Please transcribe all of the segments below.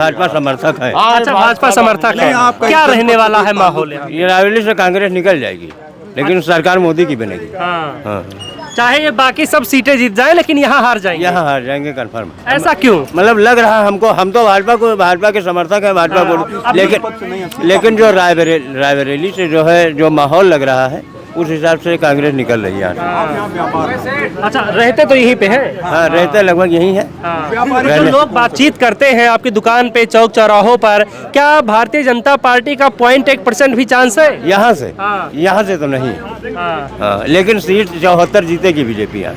भाजपा समर्थक है। अच्छा, भाजपा समर्थक है। क्या रहने वाला है माहौल यहाँ? ये रायबरेली से कांग्रेस निकल जाएगी, लेकिन सरकार मोदी की बनेगी। हाँ। हाँ, चाहे ये बाकी सब सीटें जीत जाए लेकिन यहाँ हार जाएंगे। यहाँ हार जाएंगे कंफर्म। ऐसा क्यों? मतलब लग रहा है हमको, हम तो भाजपा के समर्थक हैं, भाजपा को, लेकिन जो रायबरेली से जो है, जो माहौल लग रहा है उस हिसाब से कांग्रेस निकल रही है। अच्छा, रहते तो यहीं पे हैं? हाँ, रहते लगभग यही है। जो लोग बातचीत करते हैं आपकी दुकान पे, चौक चौराहों पर, क्या भारतीय जनता पार्टी का 0.1% भी चांस है? यहाँ से हाँ। यहाँ से तो नहीं। हाँ। हाँ, लेकिन सीट 74 जीतेगी बीजेपी यहाँ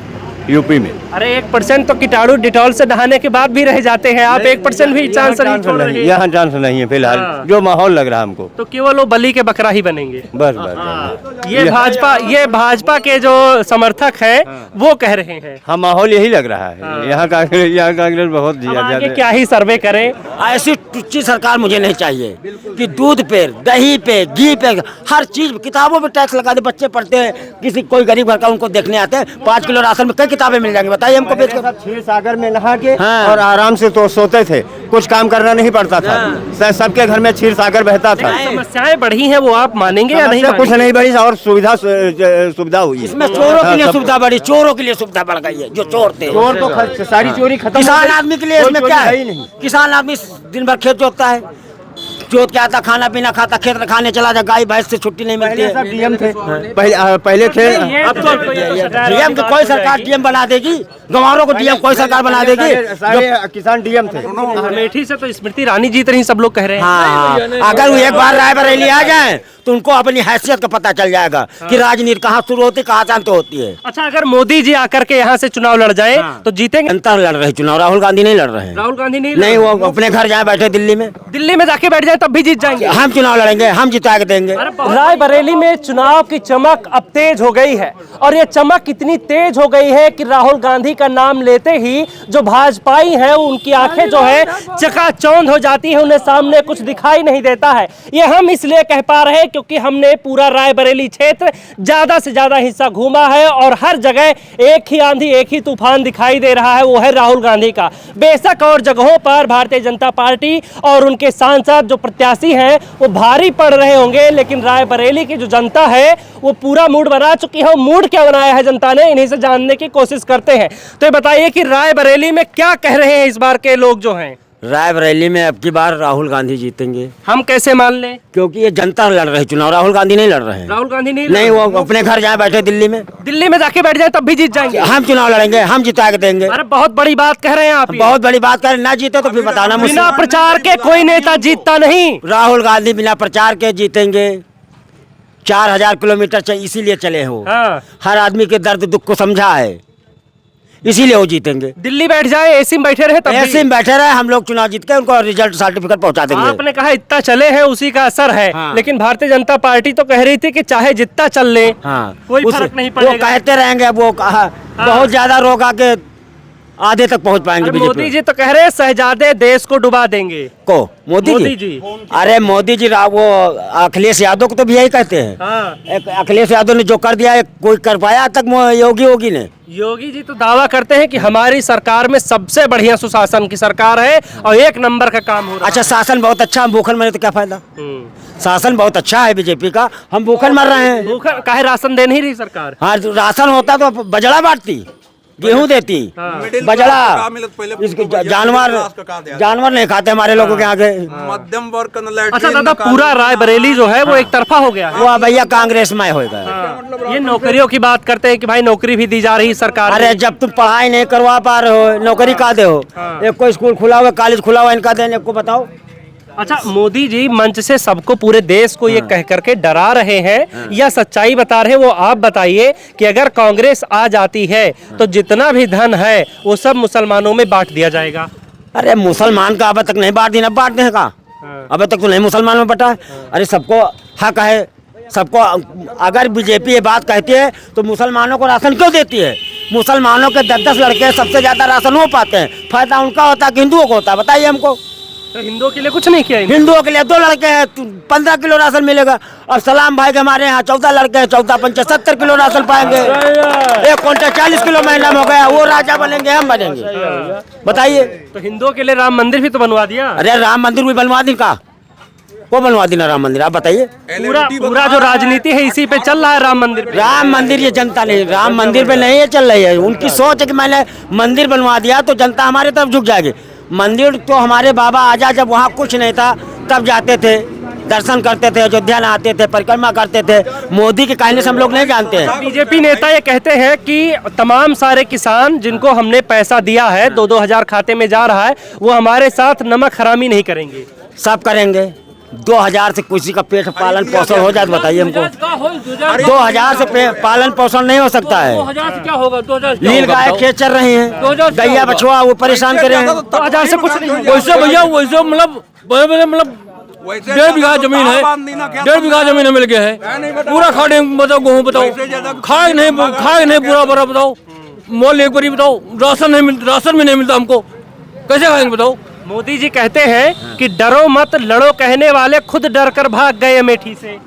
यूपी में। अरे 1% तो कीटाणु डिटॉल से नहाने के बाद भी रह जाते हैं, आप 1% भी चांस नहीं छोड़ रहे हैं। यहाँ चांस नहीं है फिलहाल। हाँ। जो माहौल लग रहा है हमको, तो केवल वो बलि के बकरा ही बनेंगे। बस बस। ये भाजपा के जो समर्थक हैं वो कह रहे हैं। हाँ, माहौल यही लग रहा है। यहाँ कांग्रेस बहुत अब आगे ज्यादा। क्या ही सर्वे करें। ऐसी टुच्ची सरकार मुझे नहीं चाहिए कि दूध पे, दही पे, घी पे, हर चीज, किताबों पे टैक्स लगा दे। बच्चे पढ़ते हैं, किसी कोई गरीब घर का उनको देखने आते हैं, 5 किलो राशन में कई किताबें मिल जाएंगी, बताइए हमको बेच कर। क्षीर सागर में नहा के हाँ। और आराम से तो सोते थे, कुछ काम करना नहीं पड़ता था। सबके घर में क्षीर सागर बहता था। समस्याएं बढ़ी हैं, वो आप मानेंगे या नहीं? कुछ नहीं बढ़ी और सुविधा हुई है। इसमें चोरों के लिए सुविधा बढ़ी, चोरों के लिए सुविधा बढ़ गई है। जो चोर थे, चोर तो सारी चोरी खत्म। किसान आदमी के लिए इसमें क्या है? ही नहीं। किसान आदमी दिन भर खेत जोतता है, जोत के आता, खाना पीना खाता, खेत में खाने चला जाए, गाय भैंस से छुट्टी नहीं मिलती है। डीएम थे पहले थे। अब तो डीएम को कोई सरकार डीएम बना देगी, गंवारों को डीएम कोई सरकार बना देगी। सारे किसान डीएम थे। अमेठी से तो स्मृति रानी जीत रही, सब लोग कह रहे हैं। हाँ, अगर वो एक बार रायबरेली आ जाए तो उनको अपनी हैसियत का पता चल जाएगा कि राजनीति कहाँ शुरू होती है, कहाँ अंत होती है। अच्छा, अगर मोदी जी आकर के यहाँ से चुनाव लड़ जाए तो जीतेंगे? जनता लड़ रही चुनाव, राहुल गांधी नहीं लड़ रहे हैं। राहुल गांधी नहीं, वो अपने घर जाए बैठे दिल्ली में। दिल्ली में जाके बैठ जाए तब भी जीत जाएंगे। हम चुनाव लड़ेंगे, हम जिता के देंगे। रायबरेली में चुनाव की चमक अब तेज हो गई है, और ये चमक इतनी तेज हो गई है कि राहुल गांधी का नाम लेते ही जो भाजपाई हैं उनकी आंखें जो है चकाचौंध हो जाती है, उन्हें सामने कुछ दिखाई नहीं देता है। ये हम इसलिए कह पा रहे हैं क्योंकि हमने पूरा रायबरेली क्षेत्र ज्यादा से ज्यादा हिस्सा घूमा है, और हर जगह एक ही आंधी, एक ही तूफान दिखाई दे रहा है, वो है राहुल गांधी का। बेशक और जगहों पर भारतीय जनता पार्टी और उनके सांसद जो प्रत्याशी हैं वो भारी पड़ रहे होंगे, लेकिन रायबरेली की जो जनता है वो पूरा मूड बना चुकी है। मूड क्या बनाया है जनता ने, इन्हीं से जानने की कोशिश करते हैं। तो ये बताइए कि रायबरेली में क्या कह रहे हैं इस बार के लोग जो हैं? रायबरेली में अब की बार राहुल गांधी जीतेंगे। हम कैसे मान लें? क्योंकि ये जनता लड़ रही चुनाव, राहुल गांधी नहीं लड़ रहे हैं। राहुल गांधी नहीं, वो अपने घर जाए बैठे दिल्ली में। दिल्ली में जाके बैठ जाए तब भी जीत जाएंगे। हम चुनाव लड़ेंगे, हम जिता के देंगे। अरे बहुत बड़ी बात कह रहे हैं आप। बहुत बड़ी बात करें, ना जीते तो फिर बताना मुझे। बिना प्रचार के कोई नेता जीतता नहीं। राहुल गांधी बिना प्रचार के जीतेंगे। 4000 किलोमीटर इसीलिए चले हो। हाँ। हर आदमी के दर्द दुख को समझा है, इसीलिए वो जीतेंगे। दिल्ली बैठ जाए, एसी में बैठे रहे, तब ऐसे में बैठे रहे, हम लोग चुनाव जीत के उनको रिजल्ट सर्टिफिकेट पहुंचा देंगे। आपने कहा इतना चले हैं उसी का असर है। हाँ। लेकिन भारतीय जनता पार्टी तो कह रही थी कि चाहे जितना चल ले, हाँ, कोई फर्क नहीं वो पड़ेगा। कहते रहेंगे, वो कहा बहुत ज्यादा रोक आके आधे तक पहुंच पाएंगे। अरे मोदी जी तो कह रहे हैं शहजादे देश को डुबा देंगे। को मोदी जी? अरे मोदी जी, वो अखिलेश यादव को तो भी यही कहते हैं। हाँ। अखिलेश यादव ने जो कर दिया है कोई कर पाया तक योगी ने? योगी जी तो दावा करते हैं कि हमारी सरकार में सबसे बढ़िया सुशासन की सरकार है और 1 नंबर का काम हो रहा है। अच्छा, शासन बहुत अच्छा, हम भूखन मरे तो क्या फायदा? शासन बहुत अच्छा है बीजेपी का, हम भूखन मर रहे हैं। भूखन काहे? राशन दे नहीं रही सरकार। हाँ, राशन होता तो बजड़ा बांटती, गेहूं देती, बजड़ा। इसके जानवर नहीं खाते हमारे लोगों के आगे। मध्यम वर्ग का। अच्छा दादा, पूरा रायबरेली जो है वो एक तरफा हो गया है। वो भैया कांग्रेस में होगा। ये नौकरियों की बात करते हैं कि भाई नौकरी भी दी जा रही सरकार। अरे जब तुम पढ़ाई नहीं करवा पा रहे हो, नौकरी का दे हो? एक कोई स्कूल खुला हुआ, कॉलेज खुला हुआ, इनका देने को बताओ। अच्छा, मोदी जी मंच से सबको, पूरे देश को ये कह करके डरा रहे हैं या सच्चाई बता रहे हैं, वो आप बताइए कि अगर कांग्रेस आ जाती है तो जितना भी धन है वो सब मुसलमानों में बांट दिया जाएगा। अरे मुसलमान का अब तक नहीं बांट दिया, बांटने हैं का? अब तक तो नहीं मुसलमान में बटा है। अरे सबको हक है, सबको। अगर बीजेपी ये बात कहती है तो मुसलमानों को राशन क्यों देती है? मुसलमानों के 10-10 लड़के सबसे ज्यादा राशन हो पाते हैं, फायदा उनका होता है कि हिंदुओं को होता है? बताइए हमको। तो हिंदुओं के लिए कुछ नहीं किया इन्होंने? हिंदुओं के लिए 2 लड़के हैं 15 किलो राशन मिलेगा। और सलाम भाई के हमारे यहाँ 14 लड़के हैं, 14 पंच 70 किलो राशन पाएंगे। 1 क्विंटल 40 किलो महीना में हो गया। वो राजा बनेंगे, हम बनेंगे। बताइए। तो हिंदुओं के लिए राम मंदिर भी तो बनवा दिया। अरे राम मंदिर भी बनवा दी का? वो बनवा दी ना राम मंदिर, आप बताइए। पूरा जो राजनीति है इसी पे चल रहा है, राम मंदिर पे। राम मंदिर ये जनता नहीं, राम मंदिर पे नहीं है चल रही है। उनकी सोच है कि मैंने मंदिर बनवा दिया तो जनता हमारे तरफ झुक जाएगी। मंदिर तो हमारे बाबा आजाद जब वहाँ कुछ नहीं था तब जाते थे, दर्शन करते थे, अयोध्या आते थे, परिक्रमा करते थे। मोदी के कहने से हम लोग नहीं जानते हैं। बीजेपी नेता ये कहते हैं कि तमाम सारे किसान जिनको हमने पैसा दिया है 2-2 हजार खाते में जा रहा है, वो हमारे साथ नमक हरामी नहीं करेंगे। सब करेंगे। 2000 से किसी का पेट पालन पोषण हो जाए तो बताइए हमको। 2000 से पालन पोषण नहीं हो सकता है। 2000 से क्या होगा? 2000 नील गाय खेत चल रही हैं, गैया बछुआ वो परेशान करे हैं। 2000 से कुछ नहीं होगा। वैसे भैया वैसे मतलब 1.5 बीघा जमीन है, 1.5 बीघा जमीन मिल गया है। पूरा खाने बताओ, गेहूँ बताओ, खाए नहीं पूरा बड़ा बताओ, मोल एक बारी बताओ, राशन भी नहीं मिलता हमको, कैसे खाएंगे बताओ। मोदी जी कहते हैं कि डरो मत लड़ो कहने वाले खुद डर कर भाग गए अमेठी से।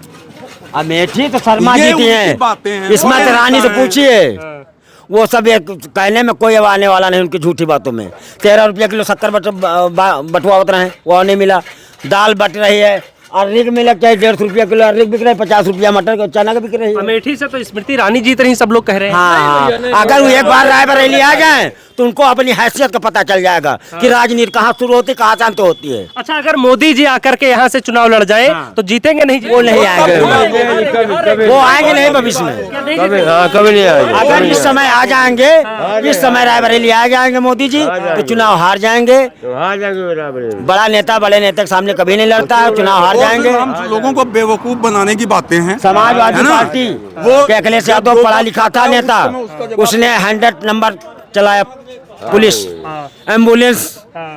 अमेठी तो शर्मा जी की है, इस्मत रानी से पूछिए। वो सब एक कहने में कोई आने वाला नहीं उनकी झूठी बातों में। 13 रुपया किलो शक्कर बटुआ होता है, वो नहीं मिला। दाल बट रही है, अर्रिक मिला चाहे 150 रुपया किलो अर्रिक बिक रहा है, 50 रुपया मटर चना का बिक रही है। अमेठी से तो स्मृति रानी जीत रही सब लोग कह रहे हैं। हाँ, अगर वो एक बार रायबरेली आ जाए तो उनको अपनी हैसियत का पता चल जाएगा कि राजनीति कहाँ शुरू होती है, कहाँ शांत होती है। अच्छा, अगर मोदी जी आकर के यहाँ से चुनाव लड़ जाए तो जीतेंगे नहीं? वो नहीं आएंगे, वो आएंगे नहीं भविष्य में, कभी नहीं आएंगे। अगर इस समय आ जाएंगे, इस समय रायबरेली आ जाएंगे मोदी जी तो चुनाव हार जाएंगे। बड़ा नेता बड़े नेता के सामने कभी नहीं लड़ता है, चुनाव हार जाएंगे। हम लोगों को बेवकूफ बनाने की बातें हैं। समाजवादी पार्टी वो अखिलेश यादव पढ़ा लिखा था नेता, उसने 100 नंबर चलाया, पुलिस एम्बुलेंस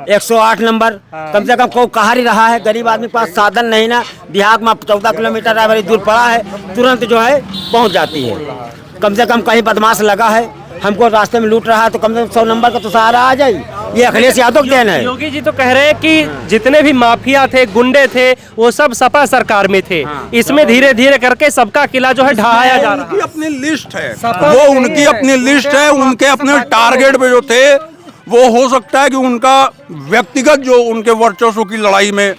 108 नंबर, कम से कम कोई कहा ही रहा है। गरीब आदमी के पास साधन नहीं ना, देहात में 14 किलोमीटर रायबरेली दूर पड़ा है, तुरंत जो है पहुंच जाती है। कम से कम कहीं बदमाश लगा है, हमको रास्ते में लूट रहा है तो कम से कम 100 नंबर का तो सहारा आ जाए। ये अखिलेश यादव के देन है। योगी जी तो कह रहे हैं कि जितने भी माफिया थे, गुंडे थे, वो सब सपा सरकार में थे। इसमें धीरे धीरे करके सबका किला जो है ढहाया जा रहा है। उनकी अपनी लिस्ट है, वो उनकी अपनी लिस्ट है। उनके अपने टारगेट पे जो थे वो हो सकता है कि उनका व्यक्तिगत जो उनके वर्चस्व की लड़ाई में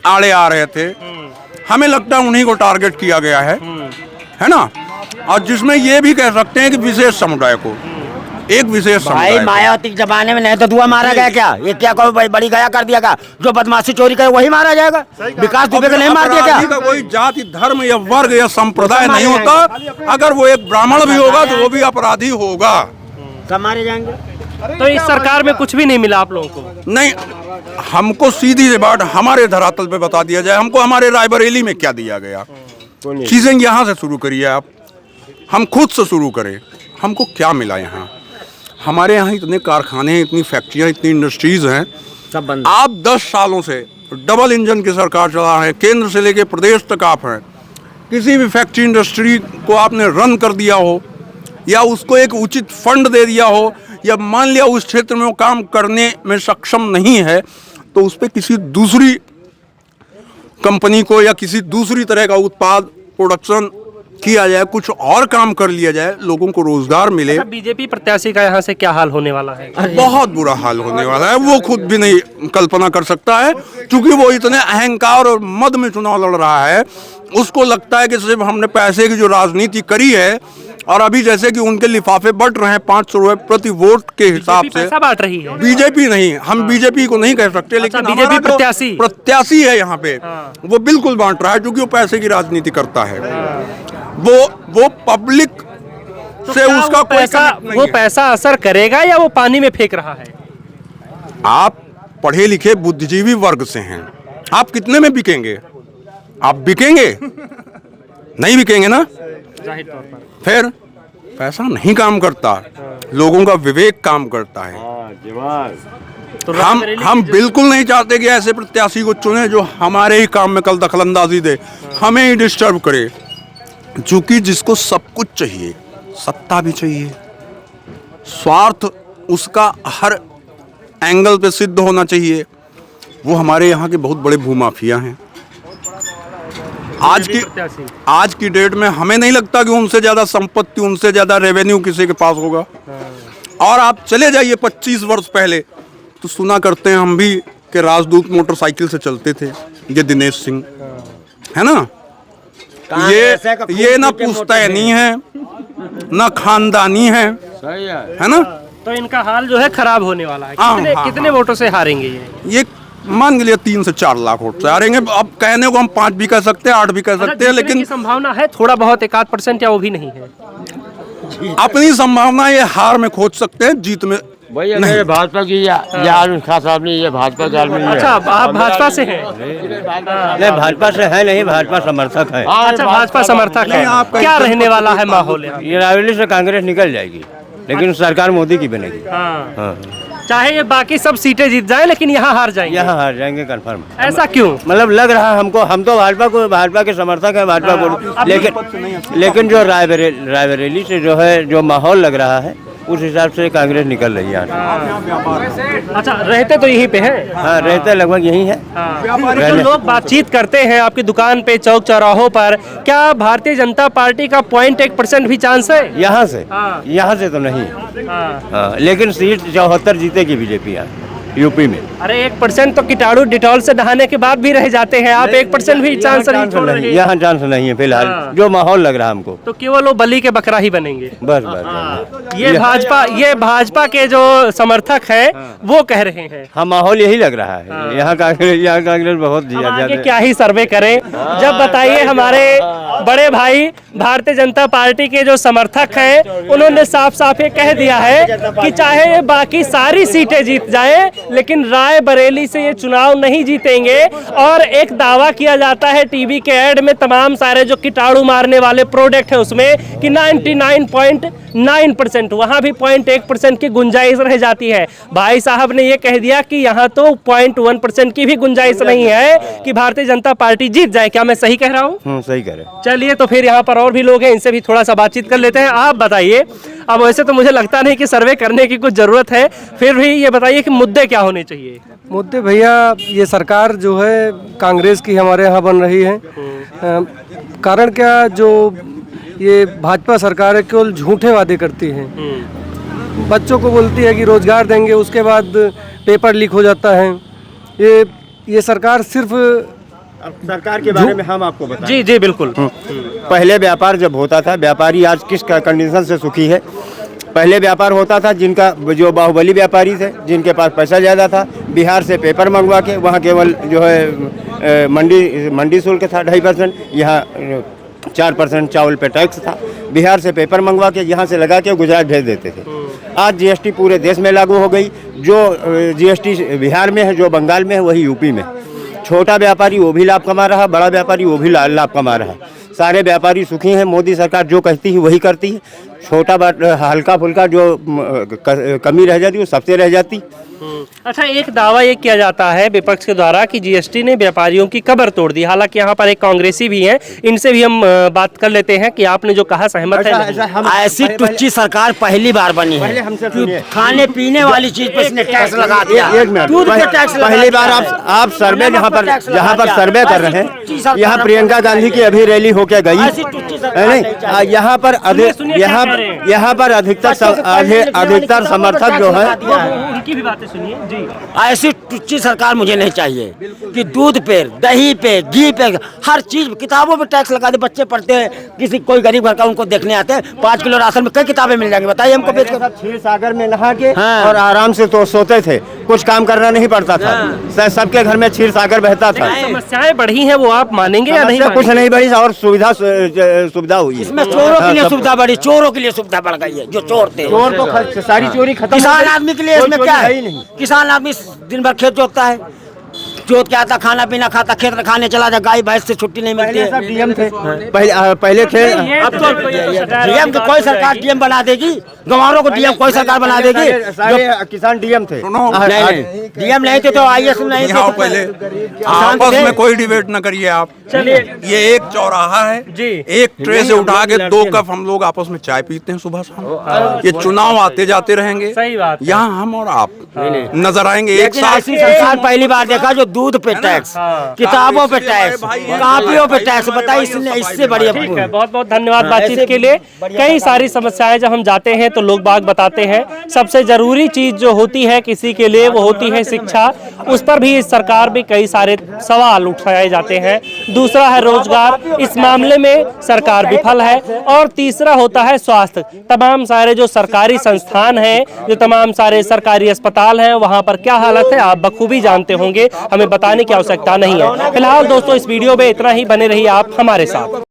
आड़े आ रहे थे, हमें लगता है उन्हीं को टारगेट किया गया है ना। और जिसमें ये भी कह सकते हैं कि विशेष समुदाय को, एक विशेष भाई समुदाय मायावती के जमाने में नहीं तो धुआं मारा गया क्या? ये क्या कोई बड़ी गया कर दिया क्या? जो बदमाशी चोरी करे वही मारा जाएगा? विकास दुबे को नहीं मार दिया अपराधी क्या? का कोई जाति धर्म या वर्ग या संप्रदाय नहीं होता। अगर वो एक ब्राह्मण भी होगा तो वो भी अपराधी होगा। सब मारे जाएंगे। तो इस सरकार में कुछ भी नहीं मिला आप लोगों को? नहीं, हमको सीधी सी बात हमारे धरातल पे बता दिया जाए, हमको हमारे रायबरेली में क्या दिया गया। चीजें यहाँ से शुरू करिए आप, हम खुद से शुरू करें। हमको क्या मिला यहाँ? हमारे यहाँ इतने कारखाने हैं, इतनी फैक्ट्रियाँ, इतनी इंडस्ट्रीज हैं, सब बंद। आप 10 सालों से डबल इंजन की सरकार चला रहे हैं, केंद्र से लेके प्रदेश तक आप हैं। किसी भी फैक्ट्री इंडस्ट्री को आपने रन कर दिया हो या उसको एक उचित फंड दे दिया हो, या मान लिया उस क्षेत्र में वो काम करने में सक्षम नहीं है तो उस पर किसी दूसरी कंपनी को या किसी दूसरी तरह का उत्पाद प्रोडक्शन किया जाए, कुछ और काम कर लिया जाए, लोगों को रोजगार मिले। बीजेपी प्रत्याशी का यहाँ से क्या हाल होने वाला है? बहुत बुरा हाल होने वाला है, वो खुद भी नहीं कल्पना कर सकता है, क्योंकि वो इतने अहंकार और मद में चुनाव लड़ रहा है। उसको लगता है कि सिर्फ हमने पैसे की जो राजनीति करी है, और अभी जैसे कि उनके लिफाफे बट रहे हैं 500 रुपए प्रति वोट के हिसाब से। पैसा बांट रही है बीजेपी नहीं, हम बीजेपी को नहीं कह सकते, लेकिन बीजेपी हमारा जो प्रत्याशी है यहाँ पे, वो बिल्कुल बांट रहा है, क्योंकि वो पैसे की राजनीति करता है। वो पब्लिक से उसका कोई कनेक्ट नहीं वो है। पैसा असर करेगा या वो पानी में फेंक रहा है? आप पढ़े लिखे बुद्धिजीवी वर्ग से हैं, आप कितने में बिकेंगे? आप बिकेंगे नहीं, बिकेंगे ना। जाहिर तौर पर फिर पैसा नहीं काम करता, लोगों का विवेक काम करता है। तो हम बिल्कुल नहीं चाहते कि ऐसे प्रत्याशी को चुने जो हमारे ही काम में कल दखलंदाजी दे, हमें ही डिस्टर्ब करे। चूंकि जिसको सब कुछ चाहिए, सत्ता भी चाहिए, स्वार्थ उसका हर एंगल पे सिद्ध होना चाहिए, वो हमारे यहाँ के बहुत बड़े भूमाफिया हैं। आज की डेट में हमें नहीं लगता कि उनसे ज़्यादा संपत्ति, उनसे ज़्यादा रेवेन्यू किसी के पास होगा। और आप चले जाइए 25 वर्ष पहले, तो सुना करते हैं हम भी कि राजदूत मोटरसाइकिल से चलते थे, ये दिनेश सिंह है ना। ये ना पुश्तैनी है ना खानदानी है ना। तो इनका हाल जो है खराब होने वाला है। कितने वोटों से हारेंगे ये मान के लिए 3 से 4 लाख वोट से हारेंगे। अब कहने को हम 5 भी कह सकते हैं, 8 भी कह सकते हैं, लेकिन संभावना है थोड़ा बहुत 1-8% या वो भी नहीं है। अपनी संभावना ये हार में खोज सकते हैं, जीत में भैया मेरे भाजपा की यार खास आदमी, ये भाजपा के आदमी है। अच्छा, आप भाजपा से हैं? नहीं, भाजपा से है नहीं, भाजपा समर्थक है। अच्छा, भाजपा समर्थक है। क्या रहने वाला है माहौल यहाँ? ये रायबरेली से कांग्रेस निकल जाएगी, लेकिन सरकार मोदी की बनेगी। हाँ। चाहे ये बाकी सब सीटें जीत जाए, लेकिन यहाँ हार जाएंगे। यहाँ हार जाएंगे कंफर्म। ऐसा क्यों? मतलब लग रहा है हमको, हम तो भाजपा के समर्थक हैं, भाजपा को, लेकिन जो रायबरेली से जो है जो माहौल लग रहा है, उस हिसाब से कांग्रेस निकल रही है। अच्छा, रहते तो यहीं पे हैं? हाँ, रहते लगभग यहीं है। जो लोग बातचीत करते हैं आपकी दुकान पे, चौक चौराहों पर, क्या भारतीय जनता पार्टी का 0.1% भी चांस है? यहाँ से तो नहीं। हाँ, लेकिन सीट 74 जीतेगी बीजेपी यहाँ यूपी में। अरे 1% तो कीटाणु डिटॉल से नहाने के बाद भी रह जाते हैं, आप 1% भी चांस नहीं छोड़ रहे हैं। यहाँ चांस नहीं है फिलहाल, जो माहौल लग रहा है हमको। तो केवल वो बलि के बकरा ही बनेंगे। बस। ये भाजपा के जो समर्थक है वो कह रहे हैं। हाँ, माहौल यही लग रहा है। यहाँ कांग्रेस बहुत आगे क्या ही सर्वे करें। जब बताइए, हमारे बड़े भाई भारतीय जनता पार्टी के जो समर्थक हैं, उन्होंने साफ साफ ये कह दिया है कि चाहे ये बाकी सारी सीटें जीत जाए, लेकिन रायबरेली से ये चुनाव नहीं जीतेंगे। और एक दावा किया जाता है टीवी के ऐड में, तमाम सारे जो कीटाणु मारने वाले प्रोडक्ट है उसमें, कि 99.9% वहां भी 0.1% की गुंजाइश रह जाती है। भाई साहब ने ये कह दिया कि यहाँ तो 0.1% की भी गुंजाइश नहीं है कि भारतीय जनता पार्टी जीत जाए। क्या मैं सही कह रहा हूँ? सही कह रहे। चलिए, तो फिर यहाँ पर और भी लोग हैं, इनसे भी थोड़ा सा बातचीत कर लेते हैं। आप बताइए, अब वैसे तो मुझे लगता नहीं कि सर्वे करने की कुछ जरूरत है, फिर भी ये बताइए कि मुद्दे क्या होने चाहिए? मुद्दे भैया, ये सरकार जो है कांग्रेस की हमारे यहाँ बन रही है। कारण क्या, जो ये भाजपा सरकार है केवल झूठे वादे करती है। बच्चों को बोलती है कि रोजगार देंगे, उसके बाद पेपर लीक हो जाता है। ये सरकार सिर्फ सरकार के बारे में हम आपको बताएं। जी जी बिल्कुल। पहले व्यापार जब होता था, व्यापारी आज किस कंडीशन से सुखी है। पहले व्यापार होता था, जिनका जो बाहुबली व्यापारी थे, जिनके पास पैसा ज़्यादा था, बिहार से पेपर मंगवा के, वहाँ केवल जो है मंडी शुल्क था 2.5%, यहाँ 4% चावल पे टैक्स था। बिहार से पेपर मंगवा के यहाँ से लगा के गुजरात भेज देते थे। आज जीएसटी पूरे देश में लागू हो गई। जो जीएसटी बिहार में है, जो बंगाल में है, वही यूपी में। छोटा व्यापारी वो भी लाभ कमा रहा, बड़ा व्यापारी वो भी लाभ कमा रहा। सारे व्यापारी सुखी हैं। मोदी सरकार जो कहती है वही करती है। छोटा हल्का फुल्का जो कमी रह जाती है वो सबसे रह जाती। अच्छा, एक दावा ये किया जाता है विपक्ष के द्वारा कि जीएसटी ने व्यापारियों की कब्र तोड़ दी। हालांकि यहाँ पर एक कांग्रेसी भी हैं, इनसे भी हम बात कर लेते हैं कि आपने जो कहा सहमत है नहीं? ऐसी टुच्ची सरकार पहली बार बनी है। खाने पीने वाली चीज पे इसने टैक्स लगा दिया। दूध पे टैक्स पहली बार आप सर्वे जहाँ पर सर्वे कर रहे हैं, यहाँ प्रियंका गांधी की अभी रैली होके गई नहीं, यहाँ पर अधिकतर समर्थक जो है, उनकी भी बातें सुनिए जी। ऐसी टुच्ची सरकार मुझे नहीं चाहिए कि दूध पे, दही पे, घी पे, हर चीज, किताबों पे टैक्स लगा दे। बच्चे पढ़ते हैं, किसी कोई गरीब घर का उनको देखने आते हैं, 5 किलो राशन में कई किताबें मिल जाएंगी, बताइए हमको बेच कर। क्षीर सागर में नहा के हाँ। और आराम से तो सोते थे, कुछ काम करना नहीं पड़ता था। सबके घर में क्षीर सागर बहता था। समस्याएं बढ़ी हैं, वो आप मानेंगे या नहीं? कुछ नहीं बढ़ी, और सुविधा हुई। इसमें चोरों के लिए सुविधा बढ़ी, चोरों के लिए सुविधा बढ़ गई है। जो चोर थे, चोर तो सारी चोरी खत्म। किसान आदमी के लिए इसमें क्या है? किसान आदमी दिन भर खेत जोतता है, जोत के आता, खाना पीना खाता, खेत में खाने चला जा, गाय भैंस से छुट्टी नहीं मिलती है। डीएम थे पहले थे। अब तो डीएम को कोई सरकार डीएम बना देगी, गंवारों को डीएम कोई सरकार बना देगी। सारे किसान डीएम थे। नहीं डीएम नहीं थे तो आईएएस नहीं थे यहाँ तो पहले किसान आपस थे। में कोई डिबेट न करिए आप। चलिए। ये एक चौराहा है जी। एक ट्रे से उठा के 2 कप हम लोग आपस में चाय पीते हैं सुबह शाम। ये चुनाव आते जाते रहेंगे। सही बात है। यहाँ हम और आप नजर आएंगे एक लेकिन साथ। ऐसी सरकार पहली बार देखा जो दूध पे टैक्स, किताबों पे टैक्स, कापियों पे टैक्स, बताइए इससे बढ़िया। ठीक है, बहुत बहुत धन्यवाद बातचीत के लिए। कई सारी समस्याएं जब हम जाते हैं तो लोग बाग बताते हैं, सबसे जरूरी चीज जो होती है किसी के लिए वो होती है शिक्षा। उस पर भी इस सरकार में कई सारे सवाल उठाए जाते हैं। दूसरा है रोजगार, इस मामले में सरकार विफल है। और तीसरा होता है स्वास्थ्य, तमाम सारे जो सरकारी संस्थान हैं, जो तमाम सारे सरकारी अस्पताल हैं, वहां पर क्या हालत है आप बखूबी जानते होंगे, हमें बताने की आवश्यकता नहीं है। फिलहाल दोस्तों इस वीडियो में इतना ही, बने रहिए आप हमारे साथ।